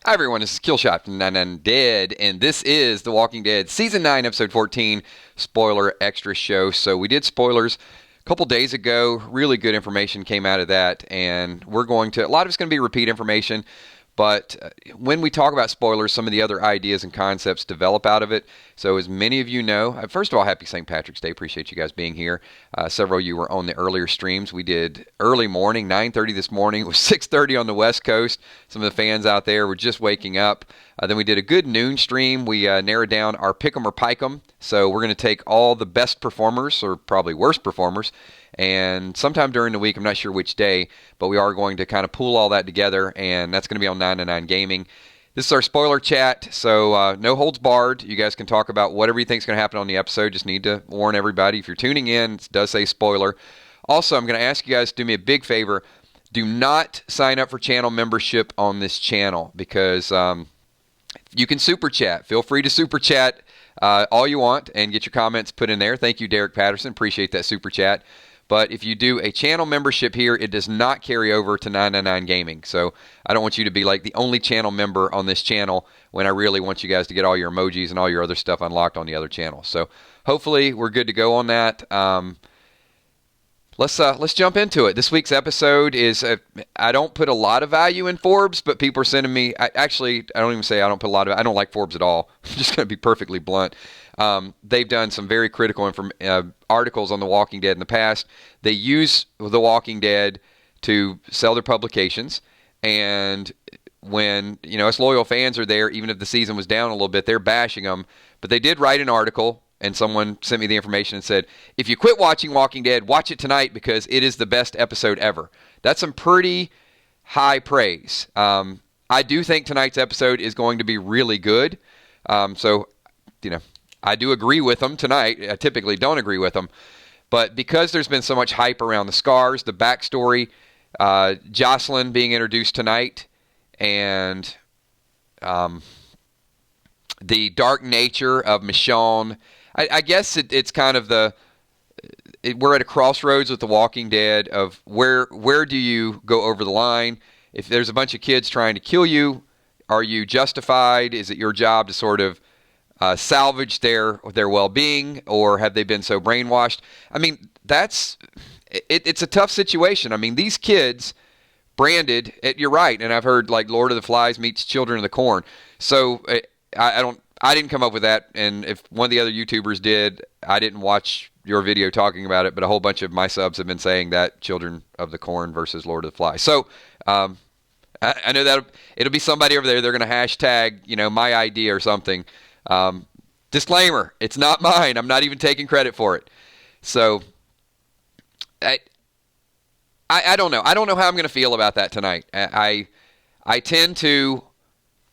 Hi everyone, this is Killshot from 99 Dead, and this is The Walking Dead Season 9, Episode 14, spoiler extra show. So we did spoilers a couple days ago. Really good information came out of that, and we're going to, a lot of it's going to be repeat information, but when we talk about spoilers, some of the other ideas and concepts develop out of it. So as many of you know, first of all, happy St. Patrick's Day. Appreciate you guys being here. Several of you were on the earlier streams. We did early morning, 9:30 this morning. It was 6:30 on the West Coast. Some of the fans out there were just waking up. Then we did a good noon stream. We narrowed down our pick 'em or pike 'em. So we're going to take all the best performers, or probably worst performers, and sometime during the week, I'm not sure which day, but we are going to kind of pool all that together, and that's going to be on 999 Gaming. This is our spoiler chat, so no holds barred. You guys can talk about whatever you think is going to happen on the episode. Just need to warn everybody, if you're tuning in, it does say spoiler. Also, I'm going to ask you guys to do me a big favor. Do not sign up for channel membership on this channel, because you can super chat. Feel free to super chat all you want and get your comments put in there. Thank you, Derek Patterson. Appreciate that super chat. But if you do a channel membership here, it does not carry over to 999 Gaming. So I don't want you to be like the only channel member on this channel when I really want you guys to get all your emojis and all your other stuff unlocked on the other channel. So hopefully we're good to go on that. Let's jump into it. This week's episode is, I don't put a lot of value in Forbes, but people are sending me, I don't even say I don't put a lot of, I don't like Forbes at all. I'm just going to be perfectly blunt. They've done some very critical articles on The Walking Dead in the past. They use The Walking Dead to sell their publications, and when, us loyal fans are there, even if the season was down a little bit, they're bashing them. But they did write an article, and someone sent me the information and said, if you quit watching Walking Dead, watch it tonight because it is the best episode ever. That's some pretty high praise. I do think tonight's episode is going to be really good. I do agree with them tonight. I typically don't agree with them. But because there's been so much hype around the scars, the backstory, Jocelyn being introduced tonight, and the dark nature of Michonne, I guess it's kind of we're at a crossroads with The Walking Dead of where do you go over the line? If there's a bunch of kids trying to kill you, are you justified? Is it your job to sort of salvage their well-being, or have they been so brainwashed? I mean, it's a tough situation. I mean, these kids branded, you're right, and I've heard like Lord of the Flies meets Children of the Corn. So I didn't come up with that, and if one of the other YouTubers did, I didn't watch your video talking about it, but a whole bunch of my subs have been saying that Children of the Corn versus Lord of the Flies. So I know that it'll be somebody over there, they're going to hashtag, my idea or something. Disclaimer, it's not mine. I'm not even taking credit for it. So I don't know. I don't know how I'm going to feel about that tonight. I tend to,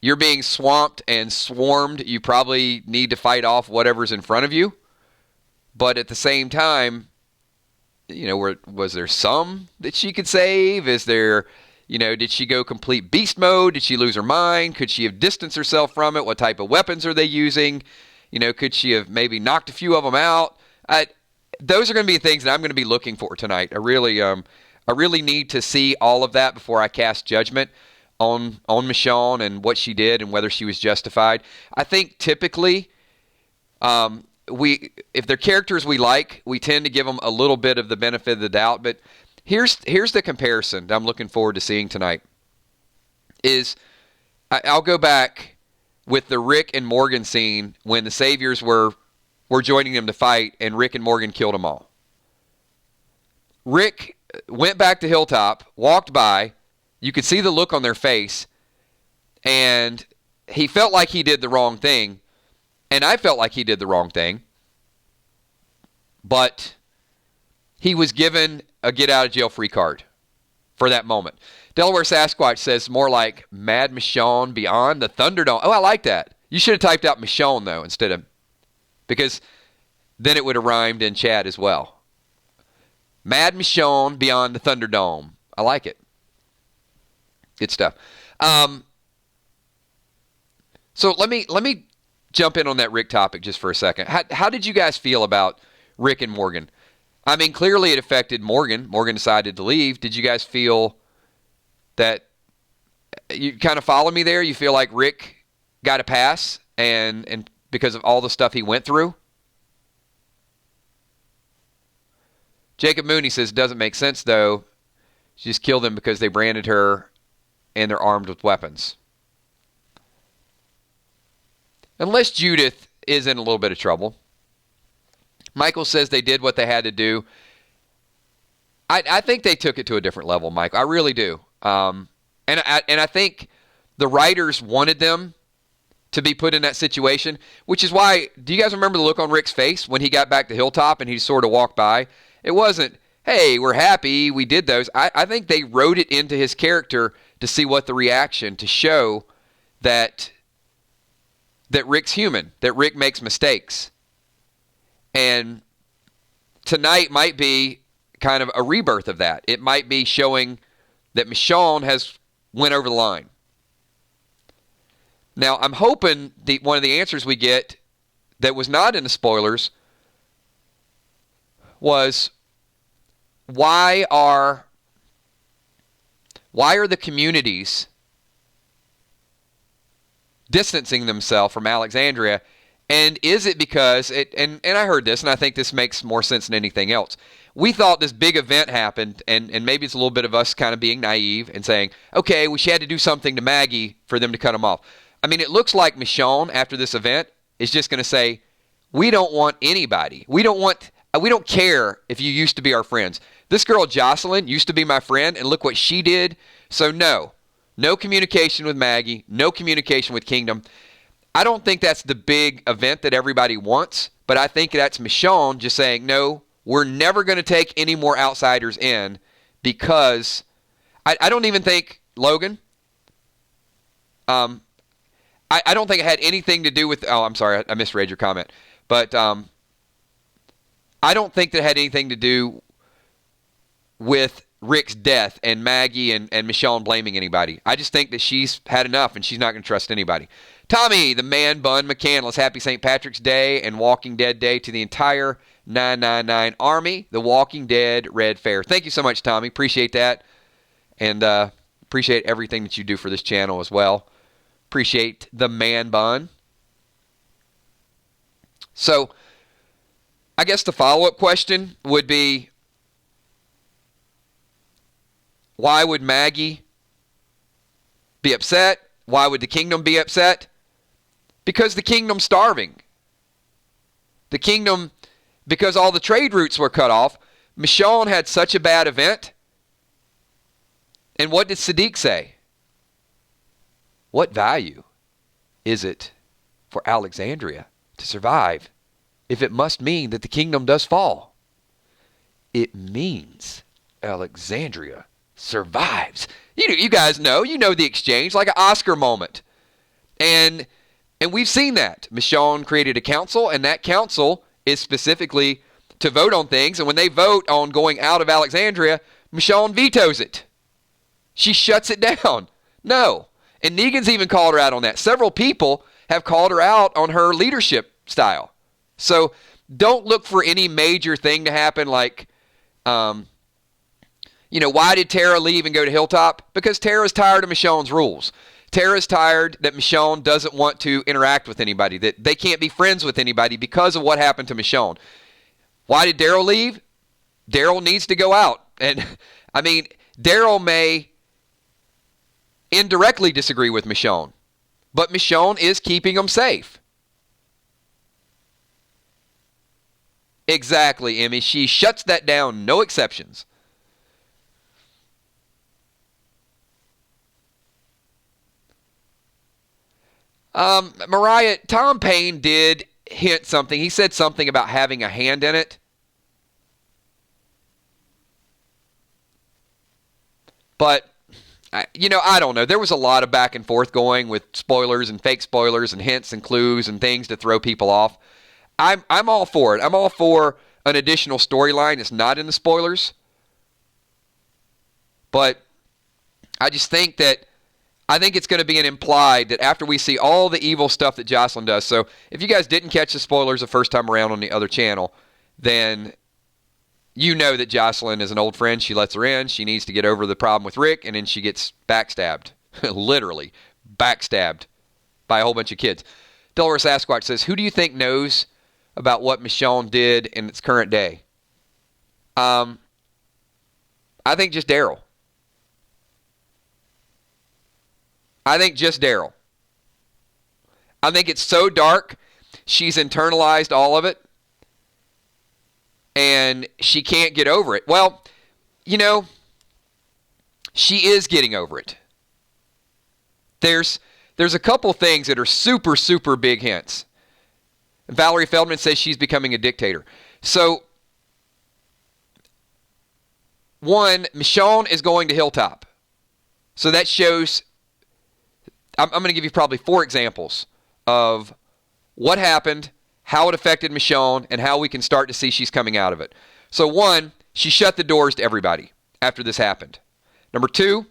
you're being swamped and swarmed. You probably need to fight off whatever's in front of you. But at the same time, was there some that she could save? Is there, did she go complete beast mode? Did she lose her mind? Could she have distanced herself from it? What type of weapons are they using? Could she have maybe knocked a few of them out? Those are going to be things that I'm going to be looking for tonight. I really need to see all of that before I cast judgment on Michonne and what she did and whether she was justified. I think typically, if they're characters we like, we tend to give them a little bit of the benefit of the doubt. But here's the comparison that I'm looking forward to seeing tonight. I'll go back with the Rick and Morgan scene when the Saviors were joining them to fight, and Rick and Morgan killed them all. Rick went back to Hilltop, walked by. You could see the look on their face, and he felt like he did the wrong thing, and I felt like he did the wrong thing, but he was given a get-out-of-jail-free card for that moment. Delaware Sasquatch says more like Mad Michonne Beyond the Thunderdome. Oh, I like that. You should have typed out Michonne, though, instead of, because then it would have rhymed in chat as well. Mad Michonne Beyond the Thunderdome. I like it. Good stuff. So let me jump in on that Rick topic just for a second. How did you guys feel about Rick and Morgan? I mean, clearly it affected Morgan. Morgan decided to leave. Did you guys feel that You kind of follow me there? You feel like Rick got a pass and because of all the stuff he went through? Jacob Mooney says, doesn't make sense, though. She just killed them because they branded her and they're armed with weapons. Unless Judith is in a little bit of trouble. Michael says they did what they had to do. I think they took it to a different level, Michael. I really do. And I think the writers wanted them to be put in that situation, which is why, do you guys remember the look on Rick's face when he got back to Hilltop and he sort of walked by? It wasn't, hey, we're happy, we did those. I think they wrote it into his character to see what the reaction, to show that Rick's human, that Rick makes mistakes. And tonight might be kind of a rebirth of that. It might be showing that Michonne has went over the line. Now, I'm hoping one of the answers we get that was not in the spoilers was why are the communities distancing themselves from Alexandria? And is it because, and I heard this, and I think this makes more sense than anything else. We thought this big event happened, and maybe it's a little bit of us kind of being naive and saying, okay, we had to do something to Maggie for them to cut him off. I mean, it looks like Michonne, after this event, is just going to say, we don't want anybody. We don't care if you used to be our friends. This girl, Jocelyn, used to be my friend, and look what she did. So no communication with Maggie, no communication with Kingdom. I don't think that's the big event that everybody wants, but I think that's Michonne just saying, no, we're never going to take any more outsiders in, because I don't even think, Logan, I don't think it had anything to do with, oh, I'm sorry, I misread your comment, but I don't think that it had anything to do with Rick's death and Maggie and Michonne blaming anybody. I just think that she's had enough and she's not going to trust anybody. Tommy, the man bun McCandless, happy St. Patrick's Day and Walking Dead Day to the entire 999 Army, the Walking Dead Red Fair. Thank you so much, Tommy. Appreciate that. And appreciate everything that you do for this channel as well. Appreciate the man bun. So, I guess the follow-up question would be, why would Maggie be upset? Why would the Kingdom be upset? Because the Kingdom's starving. The Kingdom, because all the trade routes were cut off. Michonne had such a bad event. And what did Sadiq say? What value is it for Alexandria to survive if it must mean that the Kingdom does fall? It means Alexandria survives. You guys know, the exchange, like an Oscar moment. And we've seen that. Michonne created a council, and that council is specifically to vote on things. And when they vote on going out of Alexandria, Michonne vetoes it. She shuts it down. No. And Negan's even called her out on that. Several people have called her out on her leadership style. So don't look for any major thing to happen like, why did Tara leave and go to Hilltop? Because Tara's tired of Michonne's rules. Tara's tired that Michonne doesn't want to interact with anybody, that they can't be friends with anybody because of what happened to Michonne. Why did Daryl leave? Daryl needs to go out. And, Daryl may indirectly disagree with Michonne, but Michonne is keeping him safe. Exactly, Emmy. She shuts that down, no exceptions. Mariah, Tom Payne did hint something. He said something about having a hand in it. But, I don't know. There was a lot of back and forth going with spoilers and fake spoilers and hints and clues and things to throw people off. I'm all for it. I'm all for an additional storyline that's not in the spoilers. But I just think that I think it's going to be an implied that after we see all the evil stuff that Jocelyn does. So if you guys didn't catch the spoilers the first time around on the other channel, then you know that Jocelyn is an old friend. She lets her in. She needs to get over the problem with Rick, and then she gets backstabbed Literally backstabbed by a whole bunch of kids. Delaware Sasquatch says, who do you think knows about what Michonne did in its current day? I think just Daryl. I think just Daryl. I think it's so dark, she's internalized all of it, and she can't get over it. Well, you know, she is getting over it. There's a couple things that are super, super big hints. Valerie Feldman says she's becoming a dictator. So, one, Michonne is going to Hilltop. So that shows, I'm going to give you probably 4 examples of what happened, how it affected Michonne, and how we can start to see she's coming out of it. So 1, she shut the doors to everybody after this happened. Number 2,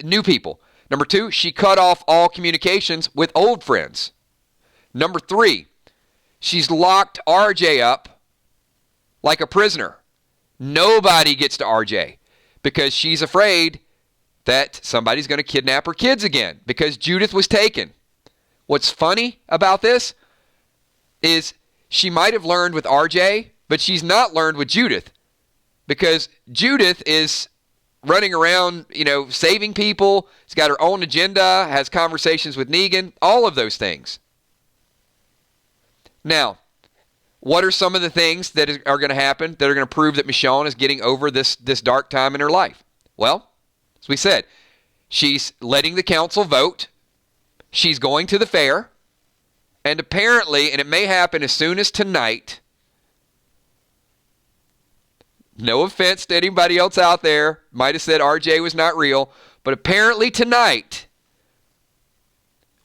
new people. Number 2, she cut off all communications with old friends. Number 3, she's locked RJ up like a prisoner. Nobody gets to RJ because she's afraid that somebody's going to kidnap her kids again because Judith was taken. What's funny about this is she might have learned with RJ, but she's not learned with Judith because Judith is running around, saving people. She's got her own agenda, has conversations with Negan, all of those things. Now, what are some of the things that are going to happen that are going to prove that Michonne is getting over this dark time in her life? Well, as we said, she's letting the council vote. She's going to the fair. And apparently, and it may happen as soon as tonight, no offense to anybody else out there, might have said RJ was not real, but apparently tonight,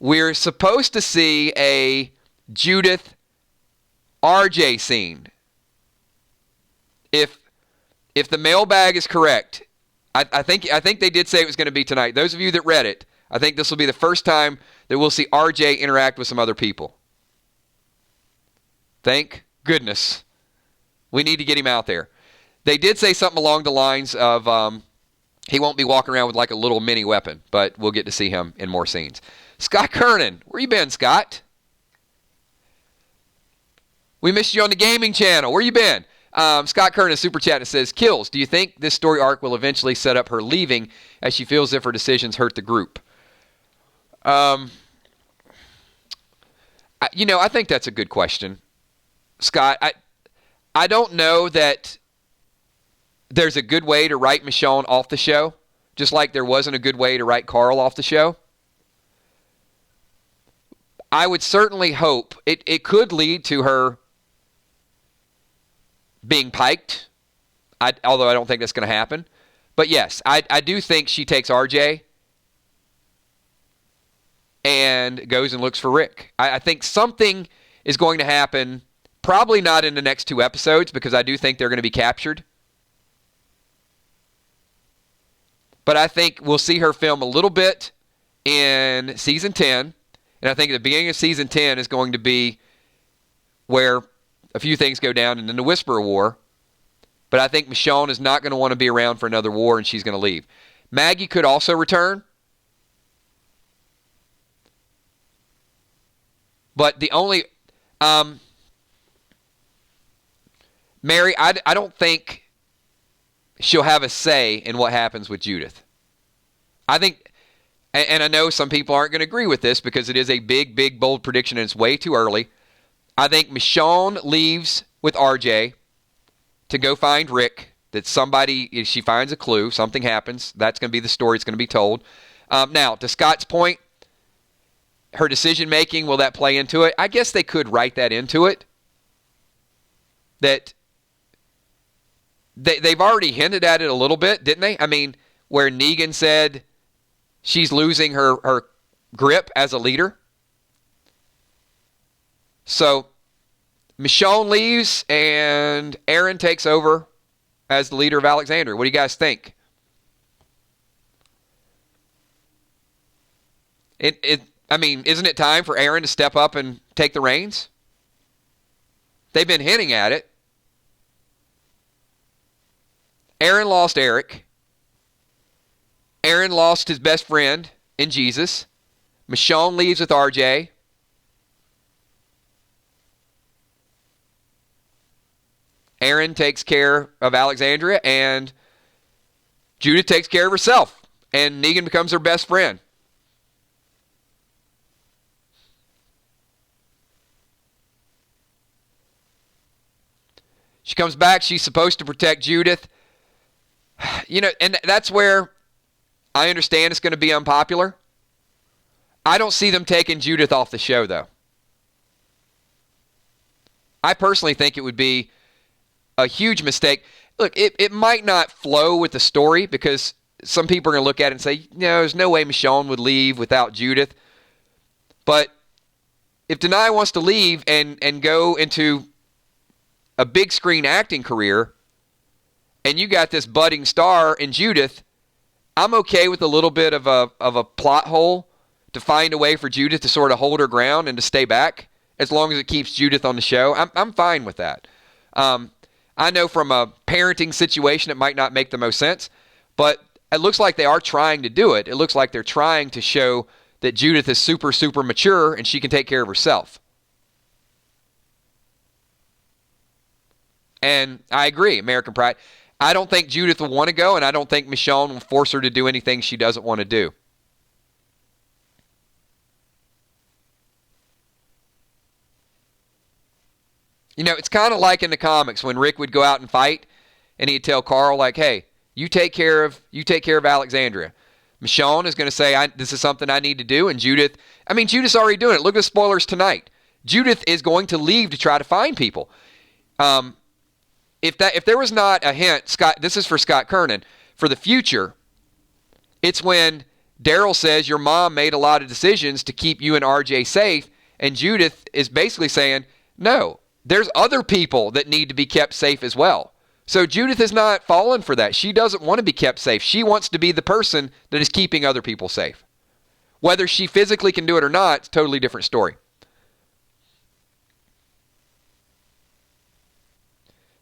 we're supposed to see a Judith RJ scene. If the mailbag is correct, I think they did say it was going to be tonight. Those of you that read it, I think this will be the first time that we'll see RJ interact with some other people. Thank goodness. We need to get him out there. They did say something along the lines of he won't be walking around with like a little mini weapon, but we'll get to see him in more scenes. Scott Kernan, where you been, Scott? We missed you on the gaming channel. Where you been? Scott Kernan, super chat, that says, Kills, do you think this story arc will eventually set up her leaving as she feels as if her decisions hurt the group? I think that's a good question. Scott, I don't know that there's a good way to write Michonne off the show, just like there wasn't a good way to write Carl off the show. I would certainly hope it could lead to her being piked, although I don't think that's going to happen. But yes, I do think she takes RJ and goes and looks for Rick. I think something is going to happen, probably not in the next 2 episodes, because I do think they're going to be captured. But I think we'll see her film a little bit in Season 10. And I think the beginning of Season 10 is going to be where a few things go down and then the Whisperer War. But I think Michonne is not going to want to be around for another war and she's going to leave. Maggie could also return. But the only... Mary, I don't think she'll have a say in what happens with Judith. I think, and I know some people aren't going to agree with this because it is a big, big, bold prediction and it's way too early. I think Michonne leaves with RJ to go find Rick, that somebody, she finds a clue, something happens. That's going to be the story. It's going to be told. Now, to Scott's point, her decision-making, will that play into it? I guess they could write that into it. That they've already hinted at it a little bit, didn't they? I mean, where Negan said she's losing her grip as a leader. So, Michonne leaves and Aaron takes over as the leader of Alexandria. What do you guys think? Isn't it time for Aaron to step up and take the reins? They've been hinting at it. Aaron lost Eric. Aaron lost his best friend and Jesus. Michonne leaves with RJ. Aaron takes care of Alexandria, and Judith takes care of herself, and Negan becomes her best friend. She comes back. She's supposed to protect Judith. And that's where I understand it's going to be unpopular. I don't see them taking Judith off the show, though. I personally think it would be a huge mistake. Look, it might not flow with the story because some people are going to look at it and say, there's no way Michonne would leave without Judith. But if Denai wants to leave and go into a big screen acting career, and you got this budding star in Judith, I'm okay with a little bit of a plot hole to find a way for Judith to sort of hold her ground and to stay back, as long as it keeps Judith on the show. I'm fine with that. I know from a parenting situation it might not make the most sense, but it looks like they are trying to do it. It looks like they're trying to show that Judith is super, super mature and she can take care of herself. And I agree, American Pride. I don't think Judith will want to go, and I don't think Michonne will force her to do anything she doesn't want to do. It's kind of like in the comics when Rick would go out and fight, and he'd tell Carl, like, hey, you take care of Alexandria. Michonne is going to say, this is something I need to do, and Judith's already doing it. Look at the spoilers tonight. Judith is going to leave to try to find people. If there was not a hint, Scott, this is for Scott Kernan, for the future, it's when Daryl says your mom made a lot of decisions to keep you and RJ safe, and Judith is basically saying, no, there's other people that need to be kept safe as well. So Judith is not falling for that. She doesn't want to be kept safe. She wants to be the person that is keeping other people safe. Whether she physically can do it or not, it's a totally different story.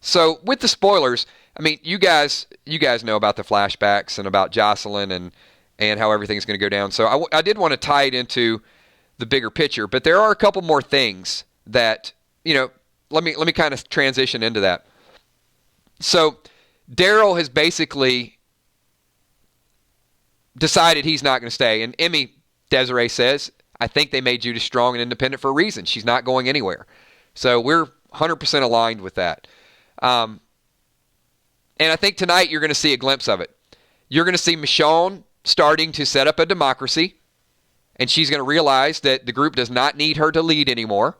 So with the spoilers, you guys know about the flashbacks and about Jocelyn and how everything's going to go down. So I did want to tie it into the bigger picture, but there are a couple more things that, let me kind of transition into that. So Daryl has basically decided he's not going to stay. And Emmy Desiree says, I think they made Judith strong and independent for a reason. She's not going anywhere. So we're 100% aligned with that. And I think tonight you're going to see a glimpse of it. You're going to see Michonne starting to set up a democracy, and she's going to realize that the group does not need her to lead anymore,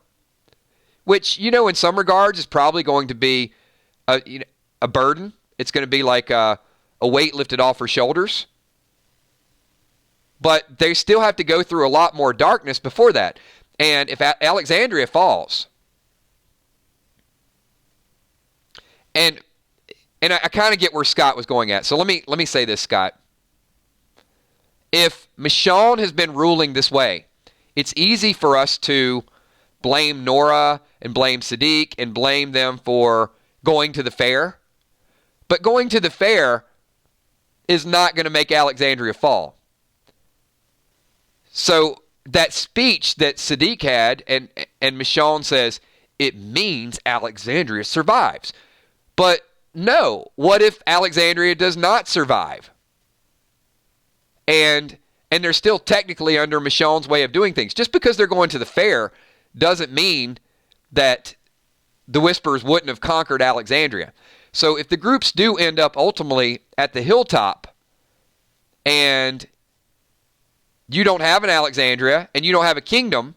which, in some regards is probably going to be a burden. It's going to be like a weight lifted off her shoulders. But they still have to go through a lot more darkness before that. And if Alexandria falls, and I kind of get where Scott was going at. So let me say this, Scott. If Michonne has been ruling this way, it's easy for us to blame Nora and blame Sadiq and blame them for going to the fair. But going to the fair is not going to make Alexandria fall. So that speech that Sadiq had and Michonne says, it means Alexandria survives. But no, what if Alexandria does not survive? And they're still technically under Michonne's way of doing things. Just because they're going to the fair doesn't mean that the Whisperers wouldn't have conquered Alexandria. So if the groups do end up ultimately at the hilltop and you don't have an Alexandria and you don't have a kingdom,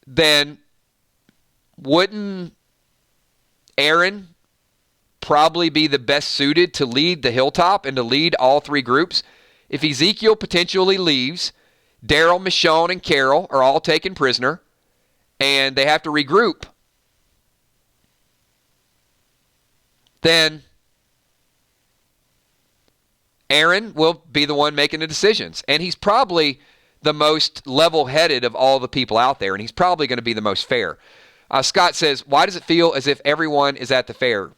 then wouldn't Aaron probably be the best suited to lead the hilltop and to lead all three groups? If Ezekiel potentially leaves, Daryl, Michonne, and Carol are all taken prisoner, and they have to regroup, then Aaron will be the one making the decisions. And he's probably the most level-headed of all the people out there, and he's probably going to be the most fair. Scott says, why does it feel as if everyone is at the fair?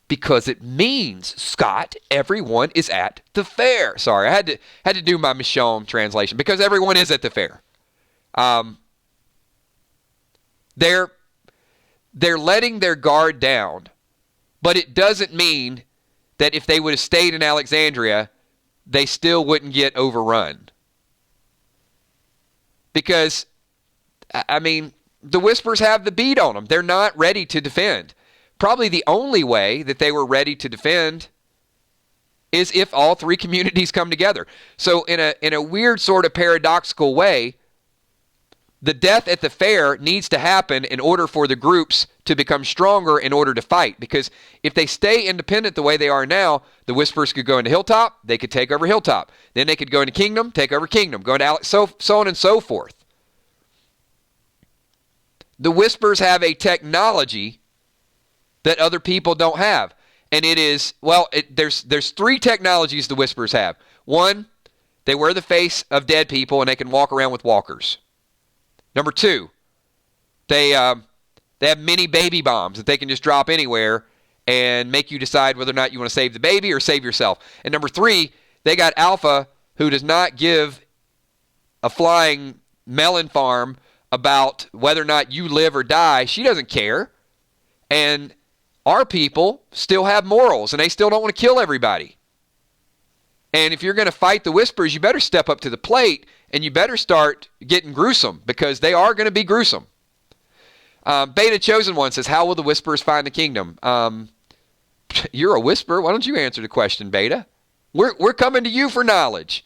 Because it means, Scott, everyone is at the fair. Sorry, I had to do my Michonne translation. Because everyone is at the fair. They're letting their guard down, but it doesn't mean that if they would have stayed in Alexandria, they still wouldn't get overrun. Because, I mean, the Whispers have the beat on them. They're not ready to defend. Probably the only way that they were ready to defend is if all three communities come together. So in a weird sort of paradoxical way, the death at the fair needs to happen in order for the groups to become stronger in order to fight. Because if they stay independent the way they are now, the Whispers could go into Hilltop, they could take over Hilltop. Then they could go into Kingdom, take over Kingdom, go into Alex, so on and so forth. The Whispers have a technology that other people don't have. And it is, well, there's three technologies the Whispers have. One, they wear the face of dead people and they can walk around with walkers. Number two, they have mini baby bombs that they can just drop anywhere and make you decide whether or not you want to save the baby or save yourself. And number three, they got Alpha, who does not give a flying melon farm about whether or not you live or die. She doesn't care. And our people still have morals, and they still don't want to kill everybody. And if you're going to fight the Whispers, you better step up to the plate, and you better start getting gruesome, because they are going to be gruesome. Beta Chosen One says, how will the Whispers find the kingdom? You're a Whisper. Why don't you answer the question, Beta? We're coming to you for knowledge.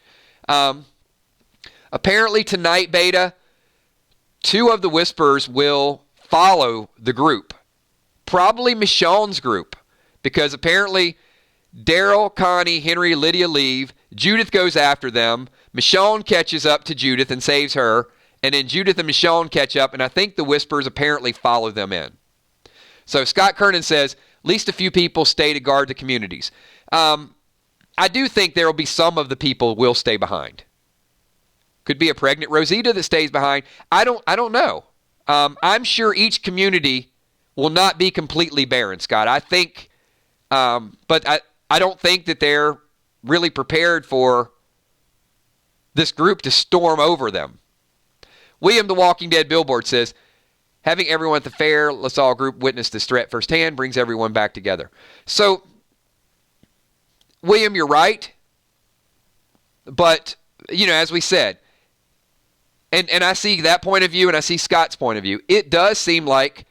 Apparently tonight, Beta, 2 of the Whispers will follow the group. Probably Michonne's group, because apparently Daryl, Connie, Henry, Lydia leave. Judith goes after them. Michonne catches up to Judith and saves her. And then Judith and Michonne catch up, and I think the Whispers apparently follow them in. So Scott Kernan says, at least a few people stay to guard the communities. I do think there will be some of the people will stay behind. Could be a pregnant Rosita that stays behind. I don't know. I'm sure each community will not be completely barren, Scott. I think, but I don't think that they're really prepared for this group to storm over them. William the Walking Dead Billboard says, having everyone at the fair, let's all group witness this threat firsthand, brings everyone back together. So, William, you're right. But, as we said, and I see that point of view and I see Scott's point of view, it does seem like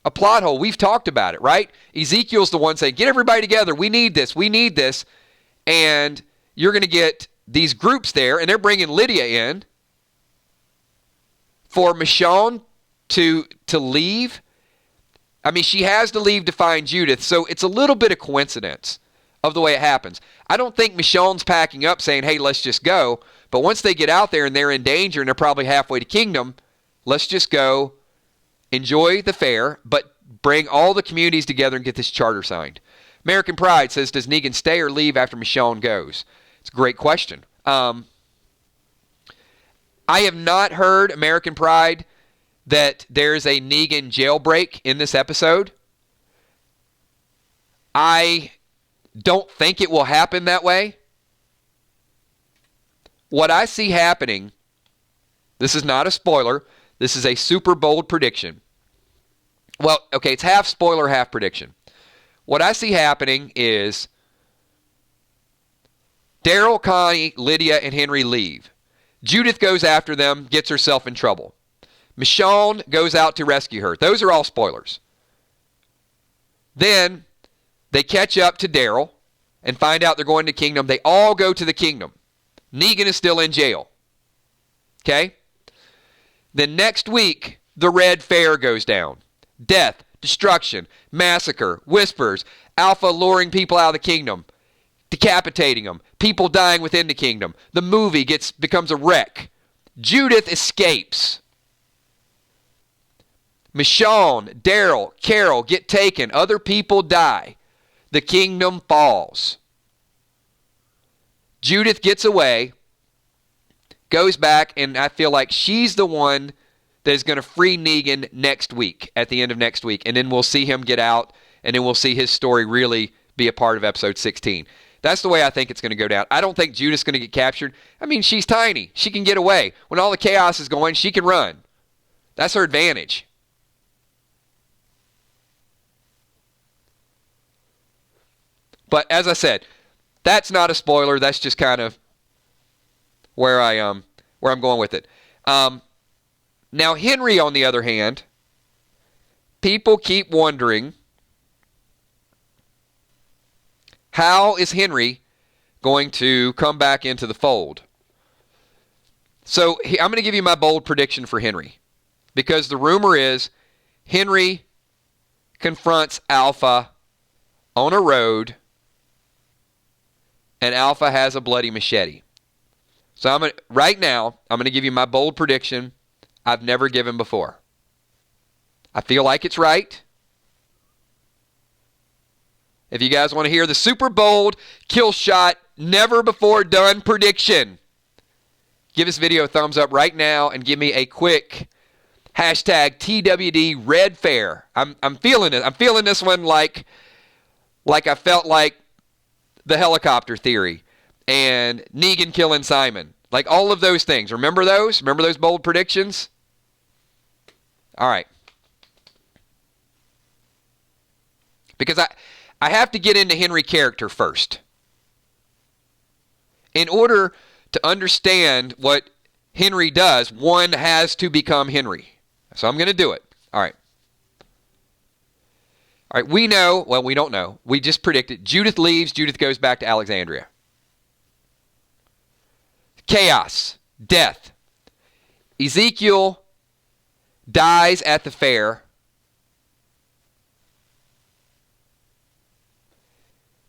a plot hole. We've talked about it, right? Ezekiel's the one saying, get everybody together. We need this. We need this. And you're going to get these groups there, and they're bringing Lydia in for Michonne to leave. I mean, she has to leave to find Judith, so it's a little bit of coincidence of the way it happens. I don't think Michonne's packing up saying, hey, let's just go. But once they get out there and they're in danger and they're probably halfway to Kingdom, let's just go. Enjoy the fair, but bring all the communities together and get this charter signed. American Pride says, does Negan stay or leave after Michonne goes? It's a great question. I have not heard, American Pride, that there's a Negan jailbreak in this episode. I don't think it will happen that way. What I see happening, this is not a spoiler, this is a super bold prediction. Well, okay, it's half spoiler, half prediction. What I see happening is Daryl, Connie, Lydia, and Henry leave. Judith goes after them, gets herself in trouble. Michonne goes out to rescue her. Those are all spoilers. Then they catch up to Daryl and find out they're going to Kingdom. They all go to the Kingdom. Negan is still in jail. Okay? Then next week, the Red Fair goes down. Death, destruction, massacre, whispers, Alpha luring people out of the Kingdom, decapitating them, people dying within the Kingdom. The movie becomes a wreck. Judith escapes. Michonne, Daryl, Carol get taken. Other people die. The Kingdom falls. Judith gets away, goes back, and I feel like she's the one that is going to free Negan next week, at the end of next week. And then we'll see him get out, and then we'll see his story really be a part of episode 16. That's the way I think it's going to go down. I don't think Judith's going to get captured. I mean, she's tiny. She can get away. When all the chaos is going, she can run. That's her advantage. But as I said, that's not a spoiler. That's just kind of where I'm going with it. Now, Henry, on the other hand, people keep wondering, how is Henry going to come back into the fold? So I'm going to give you my bold prediction for Henry, because the rumor is Henry confronts Alpha on a road, and Alpha has a bloody machete. So right now, I'm going to give you my bold prediction I've never given before. I feel like it's right. If you guys want to hear the super bold, kill shot, never before done prediction, give this video a thumbs up right now and give me a quick hashtag TWD Red Fair. I'm feeling it. I'm feeling this one like I felt like the helicopter theory and Negan killing Simon. Like all of those things. Remember those? Remember those bold predictions? All right. Because I have to get into Henry character first. In order to understand what Henry does, one has to become Henry. So I'm going to do it. All right. All right, we know, well, we don't know. We just predicted. Judith leaves. Judith goes back to Alexandria. Chaos. Death. Ezekiel dies at the fair.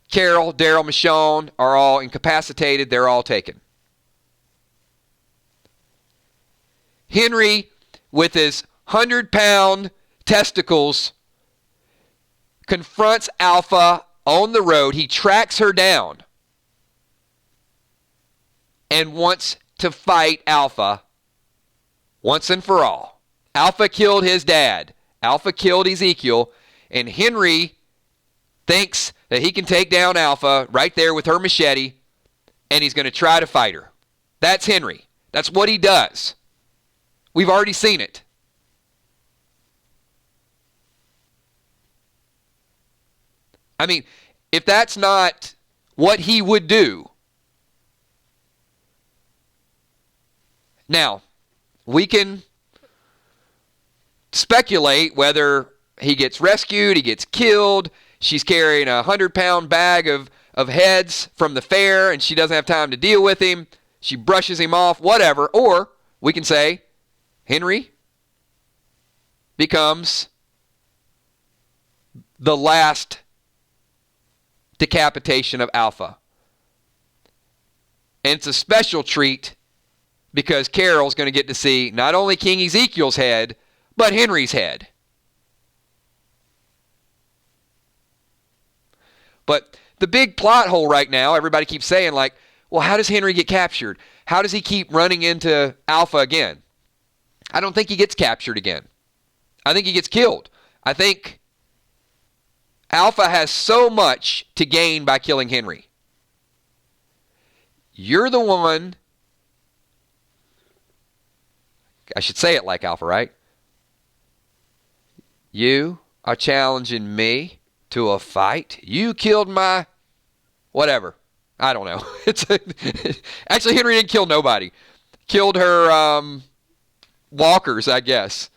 Carol, Daryl, Michonne are all incapacitated. They're all taken. Henry, with his 100-pound testicles, confronts Alpha on the road. He tracks her down and wants to fight Alpha once and for all. Alpha killed his dad. Alpha killed Ezekiel. And Henry thinks that he can take down Alpha right there with her machete, and he's going to try to fight her. That's Henry. That's what he does. We've already seen it. I mean, if that's not what he would do. Now, we can speculate whether he gets rescued, he gets killed, she's carrying a 100-pound bag of heads from the fair and she doesn't have time to deal with him. She brushes him off, whatever. Or we can say Henry becomes the last decapitation of Alpha. And it's a special treat because Carol's going to get to see not only King Ezekiel's head, but Henry's head. But the big plot hole right now, everybody keeps saying like, well, how does Henry get captured? How does he keep running into Alpha again? I don't think he gets captured again. I think he gets killed. I think Alpha has so much to gain by killing Henry. You're the one, I should say it like Alpha, right? You are challenging me to a fight. You killed my whatever. I don't know. Actually, Henry didn't kill nobody. Killed her walkers, I guess.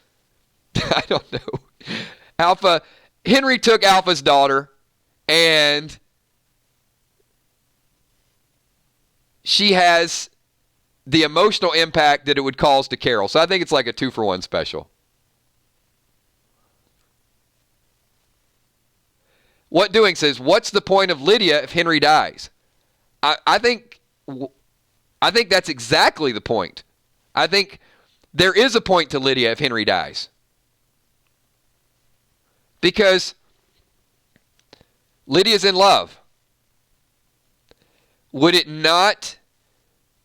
I don't know. Henry took Alpha's daughter, and she has the emotional impact that it would cause to Carol. So I think it's like a 2-for-1 special. What Doing says, what's the point of Lydia if Henry dies? I think that's exactly the point. I think there is a point to Lydia if Henry dies. Because Lydia's in love. Would it not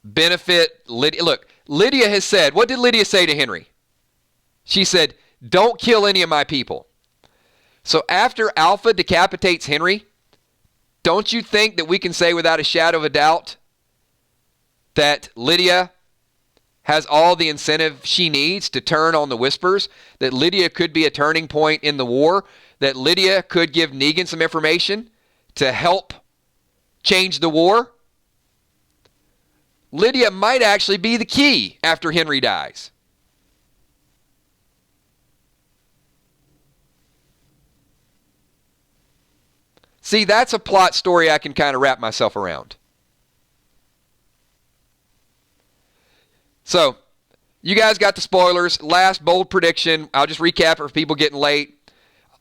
benefit Lydia? Look, Lydia has said, what did Lydia say to Henry? She said, don't kill any of my people. So after Alpha decapitates Henry, don't you think that we can say without a shadow of a doubt that Lydia has all the incentive she needs to turn on the Whispers, that Lydia could be a turning point in the war, that Lydia could give Negan some information to help change the war? Lydia might actually be the key after Henry dies. See, that's a plot story I can kind of wrap myself around. So, you guys got the spoilers. Last bold prediction. I'll just recap it for people getting late.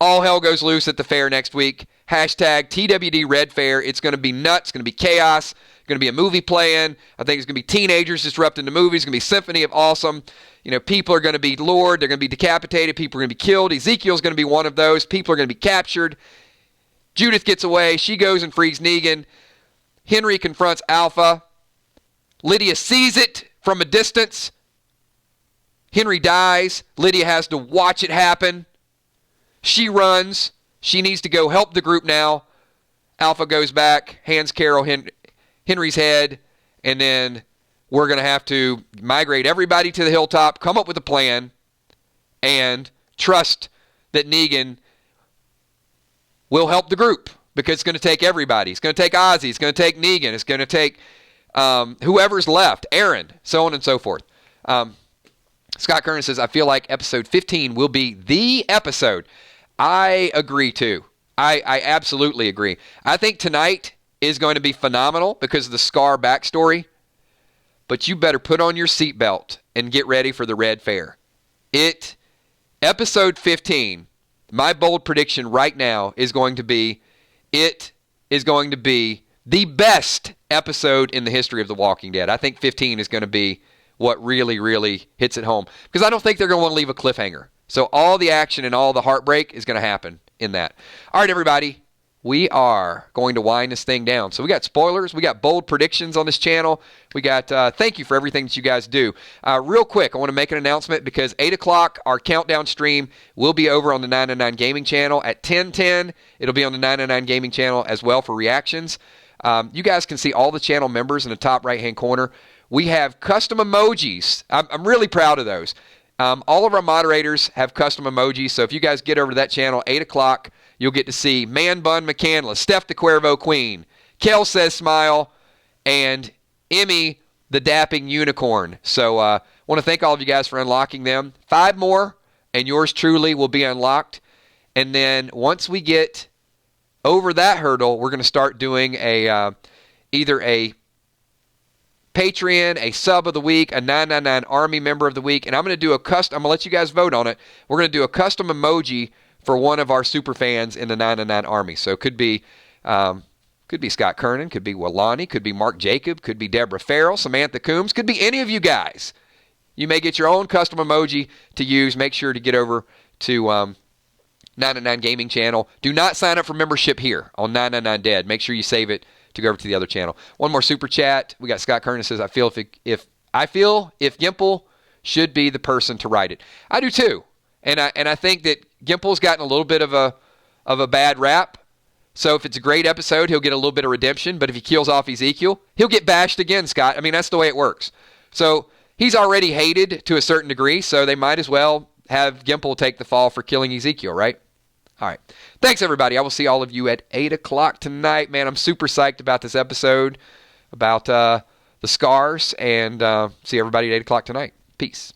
All hell goes loose at the fair next week. Hashtag TWD Red Fair. It's going to be nuts. It's going to be chaos. It's going to be a movie playing. I think it's going to be teenagers disrupting the movies. It's going to be Symphony of Awesome. You know, people are going to be lured. They're going to be decapitated. People are going to be killed. Ezekiel's going to be one of those. People are going to be captured. Judith gets away. She goes and frees Negan. Henry confronts Alpha. Lydia sees it from a distance. Henry dies. Lydia has to watch it happen. She runs. She needs to go help the group now. Alpha goes back, hands Carol Henry's head, and then we're going to have to migrate everybody to the hilltop, come up with a plan, and trust that Negan will help the group, because it's going to take everybody. It's going to take Ozzy. It's going to take Negan. It's going to take whoever's left, Aaron, so on and so forth. Scott Kernan says, I feel like episode 15 will be the episode. I agree, too. I absolutely agree. I think tonight is going to be phenomenal because of the Scar backstory, but you better put on your seatbelt and get ready for the Red Fair. Episode 15, my bold prediction right now is going to be, it is going to be the best episode in the history of The Walking Dead. I think 15 is going to be what really, really hits it home, because I don't think they're going to want to leave a cliffhanger. So all the action and all the heartbreak is going to happen in that. All right, everybody, we are going to wind this thing down. So we got spoilers. We got bold predictions on this channel. We got thank you for everything that you guys do. Real quick, I want to make an announcement, because 8 o'clock, our countdown stream will be over on the 999 Gaming channel. At 10:10, it'll be on the 999 Gaming channel as well for reactions. You guys can see all the channel members in the top right-hand corner. We have custom emojis. I'm really proud of those. All of our moderators have custom emojis, so if you guys get over to that channel, 8 o'clock, you'll get to see Man Bun McCandless, Steph the Cuervo Queen, Kel Says Smile, and Emmy the Dapping Unicorn. So I want to thank all of you guys for unlocking them. 5 more, and yours truly will be unlocked. And then once we get over that hurdle, we're going to start doing either a Patreon, a sub of the week, a 999 Army member of the week, and I'm going to do I'm going to let you guys vote on it. We're going to do a custom emoji for one of our super fans in the 999 Army. So it could be Scott Kernan, could be Walani, could be Mark Jacob, could be Deborah Farrell, Samantha Coombs, could be any of you guys. You may get your own custom emoji to use. Make sure to get over to 999 Gaming channel. Do not sign up for membership here on 999 Dead. Make sure you save it to go over to the other channel. One more super chat. We got Scott Kernan says, I feel if Gimple should be the person to write it. I do too. And I think that Gimple's gotten a little bit of a bad rap. So if it's a great episode, he'll get a little bit of redemption. But if he kills off Ezekiel, he'll get bashed again, Scott. I mean, that's the way it works. So he's already hated to a certain degree, so they might as well have Gimple take the fall for killing Ezekiel, right? All right. Thanks, everybody. I will see all of you at 8 o'clock tonight. Man, I'm super psyched about this episode, about the scars, and see everybody at 8 o'clock tonight. Peace.